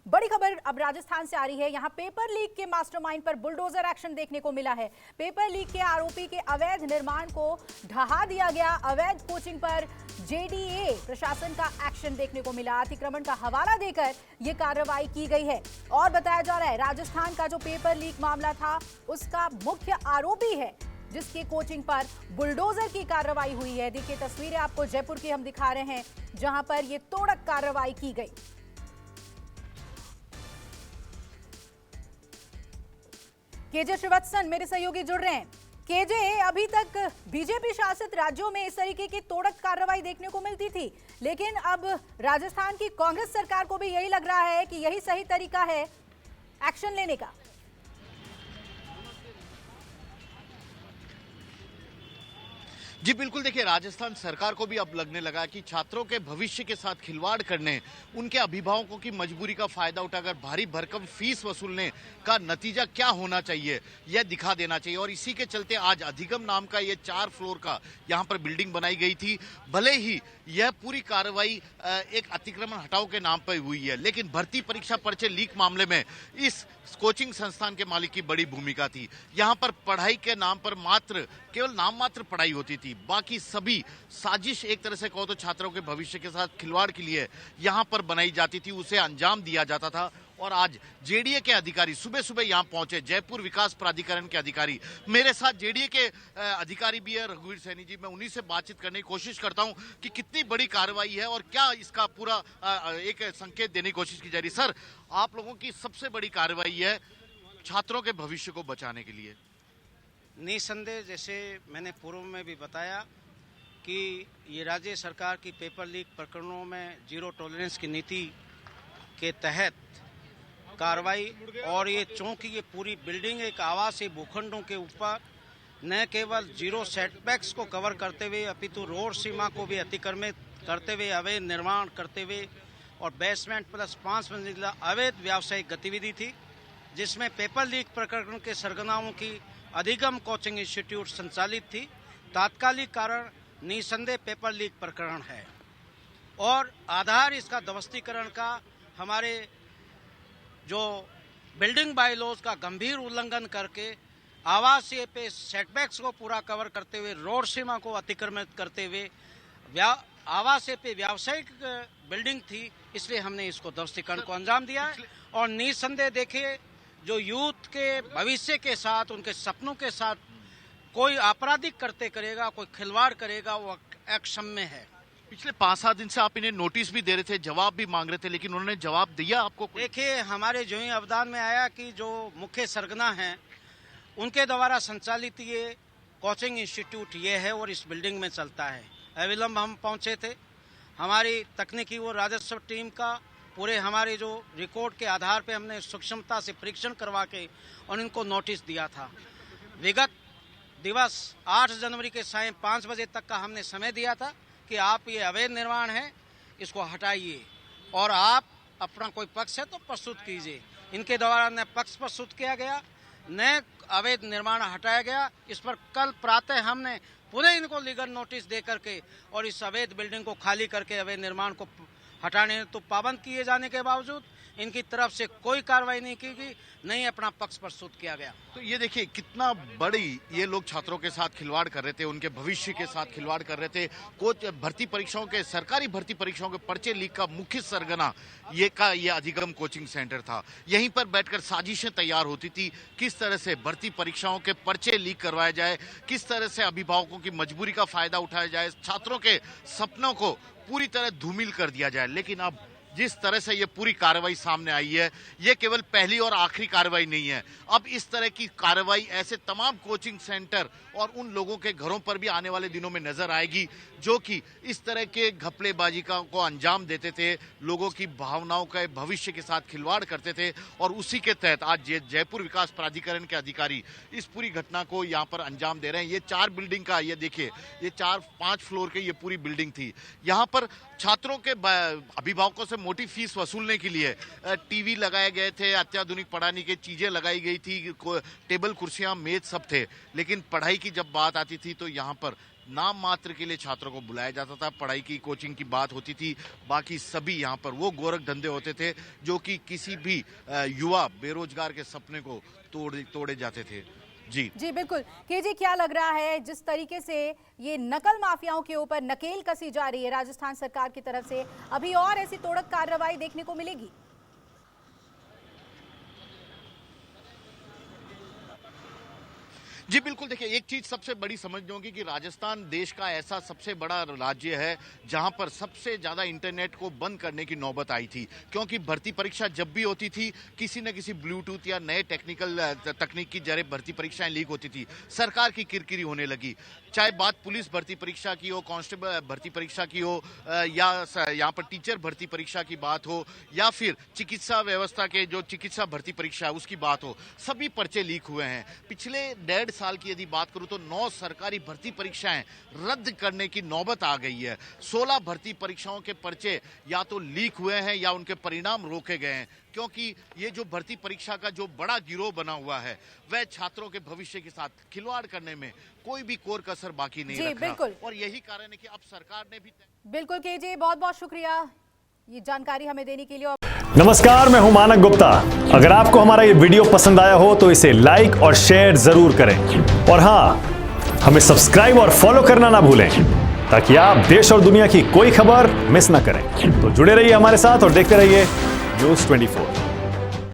बड़ी खबर अब राजस्थान से आ रही है। यहां पेपर लीक के मास्टरमाइंड पर बुलडोजर एक्शन देखने को मिला है। पेपर लीक के आरोपी के अवैध निर्माण को ढहा दिया गया। अवैध कोचिंग पर जेडीए प्रशासन का एक्शन देखने को मिला। अतिक्रमण का हवाला देकर यह कार्रवाई की गई है। और बताया जा रहा है राजस्थान का जो पेपर लीक मामला था उसका मुख्य आरोपी है जिसके कोचिंग पर बुलडोजर की कार्रवाई हुई है। देखिए तस्वीरें आपको जयपुर की हम दिखा रहे हैं जहां पर यह तोड़क कार्रवाई की गई। केजे श्रीवत्सन मेरे सहयोगी जुड़ रहे हैं। केजे, अभी तक बीजेपी शासित राज्यों में इस तरीके की तोड़क कार्रवाई देखने को मिलती थी, लेकिन अब राजस्थान की कांग्रेस सरकार को भी यही लग रहा है कि यही सही तरीका है एक्शन लेने का। जी बिल्कुल, देखिए राजस्थान सरकार को भी अब लगने लगा कि छात्रों के भविष्य के साथ खिलवाड़ करने, उनके अभिभावकों की मजबूरी का फायदा उठाकर भारी भरकम फीस वसूलने का नतीजा क्या होना चाहिए यह दिखा देना चाहिए। और इसी के चलते आज अधिगम नाम का ये 4 फ्लोर का यहाँ पर बिल्डिंग बनाई गई थी। भले ही यह पूरी कार्रवाई एक अतिक्रमण हटाओ के नाम पर हुई है, लेकिन भर्ती परीक्षा पर्चे लीक मामले में इस कोचिंग संस्थान के मालिक की बड़ी भूमिका थी। यहाँ पर पढ़ाई के नाम पर केवल नाम मात्र पढ़ाई होती थी, बाकी सभी साजिश एक तरह से कहो तो छात्रों के भविष्य के साथ खिलवाड़ के लिए यहाँ पर बनाई जाती थी, उसे अंजाम दिया जाता था। और आज जेडीए के अधिकारी सुबह सुबह यहाँ पहुंचे, जयपुर विकास प्राधिकरण के अधिकारी। मेरे साथ जेडीए के अधिकारी भी है, रघुवीर सैनी जी। मैं उन्हीं से बातचीत करने की कोशिश करता हूं कि कितनी बड़ी कार्रवाई है और क्या इसका पूरा एक संकेत देने की कोशिश की जा रही है। सर, आप लोगों की सबसे बड़ी कार्रवाई है छात्रों के भविष्य को बचाने के लिए। निसंदेह, जैसे मैंने पूर्व में भी बताया कि ये राज्य सरकार की पेपर लीक प्रकरणों में जीरो टॉलरेंस की नीति के तहत कार्रवाई, और ये चूंकि ये पूरी बिल्डिंग एक आवासीय भूखंडों के ऊपर न केवल जीरो सेटबैक्स को कवर करते हुए अपितु रोड सीमा को भी अतिक्रमित करते हुए अवैध निर्माण करते हुए और बेसमेंट प्लस 5 मंजिला अवैध व्यावसायिक गतिविधि थी, जिसमें पेपर लीक प्रकरण के सरगनाओं की अधिगम कोचिंग इंस्टीट्यूट संचालित थी। तात्कालिक कारण निसंदेह पेपर लीक प्रकरण है और आधार इसका ध्वस्तीकरण का हमारे जो बिल्डिंग बायलॉज का गंभीर उल्लंघन करके आवासीय पे सेटबैक्स को पूरा कवर करते हुए रोड सीमा को अतिक्रमित करते हुए आवासीय पे व्यावसायिक बिल्डिंग थी, इसलिए हमने इसको ध्वस्तीकरण को अंजाम दिया है। और निसंदेह देखिए, जो यूथ के भविष्य के साथ, उनके सपनों के साथ कोई आपराधिक करते करेगा, कोई खिलवाड़ करेगा, वो अक्षम्य है। पिछले 5-7 दिन से आप इन्हें नोटिस भी दे रहे थे, जवाब भी मांग रहे थे, लेकिन उन्होंने जवाब दिया आपको? देखिए, हमारे जो ही अवधान में आया कि जो मुख्य सरगना हैं उनके द्वारा संचालित ये कोचिंग इंस्टीट्यूट ये है और इस बिल्डिंग में चलता है। अविलंब हम पहुंचे थे। हमारी तकनीकी और राजस्व टीम का पूरे हमारे जो रिकॉर्ड के आधार पे हमने सूक्ष्मता से परीक्षण करवा के और इनको नोटिस दिया था। विगत दिवस 8 जनवरी के साय 5 बजे तक का हमने समय दिया था कि आप ये अवैध निर्माण है, इसको हटाइए और आप अपना कोई पक्ष है तो प्रस्तुत कीजिए। इनके द्वारा न पक्ष प्रस्तुत किया गया, न अवैध निर्माण हटाया गया। इस पर कल प्रातः हमने पुनः इनको लीगल नोटिस दे करके और इस अवैध बिल्डिंग को खाली करके अवैध निर्माण को हटाने तो पाबंद किए जाने के बावजूद इनकी तरफ से कोई कार्रवाई नहीं की गई, नहीं अपना पक्ष प्रस्तुत किया गया। तो ये देखिए कितना बड़ी ये लोग छात्रों के साथ खिलवाड़ कर रहे थे, उनके भविष्य के साथ खिलवाड़ कर रहे थे। भर्ती परीक्षाओं के, सरकारी भर्ती परीक्षाओं के पर्चे लीक का मुख्य सरगना ये अधिगम कोचिंग सेंटर था। यहीं पर बैठकर साजिशें तैयार होती थी, किस तरह से भर्ती परीक्षाओं के पर्चे लीक करवाया जाए, किस तरह से अभिभावकों की मजबूरी का फायदा उठाया जाए, छात्रों के सपनों को पूरी तरह धूमिल कर दिया जाए। लेकिन अब जिस तरह से ये पूरी कार्रवाई सामने आई है, ये केवल पहली और आखिरी कार्रवाई नहीं है। अब इस तरह की कार्रवाई ऐसे तमाम कोचिंग सेंटर और उन लोगों के घरों पर भी आने वाले दिनों में नजर आएगी जो कि इस तरह के घपलेबाजी को अंजाम देते थे, लोगों की भावनाओं के भविष्य के साथ खिलवाड़ करते थे। और उसी के तहत आज जयपुर विकास प्राधिकरण के अधिकारी इस पूरी घटना को यहाँ पर अंजाम दे रहे हैं। ये 4 बिल्डिंग का, ये देखिए, ये 4-5 फ्लोर के ये पूरी बिल्डिंग थी। यहाँ पर छात्रों के अभिभावकों से मोटी फीस वसूलने के लिए टीवी लगाए गए थे, अत्याधुनिक पढ़ाने की चीजें लगाई गई थी, टेबल कुर्सियां मेज सब थे। लेकिन पढ़ाई की जब बात आती थी तो यहाँ पर नाम मात्र के लिए छात्रों को बुलाया जाता था, पढ़ाई की कोचिंग की बात होती थी, बाकी सभी यहाँ पर वो गोरख धंधे होते थे जो कि किसी भी युवा बेरोजगार के सपने को तोड़े जाते थे। जी बिल्कुल। केजी, क्या लग रहा है जिस तरीके से ये नकल माफियाओं के ऊपर नकेल कसी जा रही है राजस्थान सरकार की तरफ से, अभी और ऐसी तोड़क कार्रवाई देखने को मिलेगी? जी बिल्कुल, देखिए एक चीज सबसे बड़ी समझनी होगी कि राजस्थान देश का ऐसा सबसे बड़ा राज्य है जहां पर सबसे ज्यादा इंटरनेट को बंद करने की नौबत आई थी, क्योंकि भर्ती परीक्षा जब भी होती थी किसी न किसी ब्लूटूथ या नए टेक्निकल तकनीक की जरिए भर्ती परीक्षाएं लीक होती थी, सरकार की किरकिरी होने लगी। चाहे बात पुलिस भर्ती परीक्षा की हो, कांस्टेबल भर्ती परीक्षा की हो, या यहाँ पर टीचर भर्ती परीक्षा की बात हो, या फिर चिकित्सा व्यवस्था के जो चिकित्सा भर्ती परीक्षा है उसकी बात हो, सभी पर्चे लीक हुए हैं। पिछले 1.5 साल की यदि बात करूं तो 9 सरकारी भर्ती परीक्षाएं रद्द करने की नौबत आ गई है। 16 भर्ती परीक्षाओं के पर्चे या तो लीक हुए हैं या उनके परिणाम रोके गए हैं, क्योंकि ये जो भर्ती परीक्षा का जो बड़ा गिरोह बना हुआ है वह छात्रों के भविष्य के साथ खिलवाड़ करने में कोई भी कोर कसर बाकी नहीं रख रहा। और यही कारण है कि अब सरकार ने भी बिल्कुल। केजी, बहुत बहुत शुक्रिया ये जानकारी हमें देने के लिए। नमस्कार, मैं हूं मानक गुप्ता। अगर आपको हमारा ये वीडियो पसंद आया हो तो इसे लाइक और शेयर जरूर करें, और हां, हमें सब्सक्राइब और फॉलो करना ना भूलें ताकि आप देश और दुनिया की कोई खबर मिस ना करें। तो जुड़े रहिए हमारे साथ और देखते रहिए न्यूज़ 24।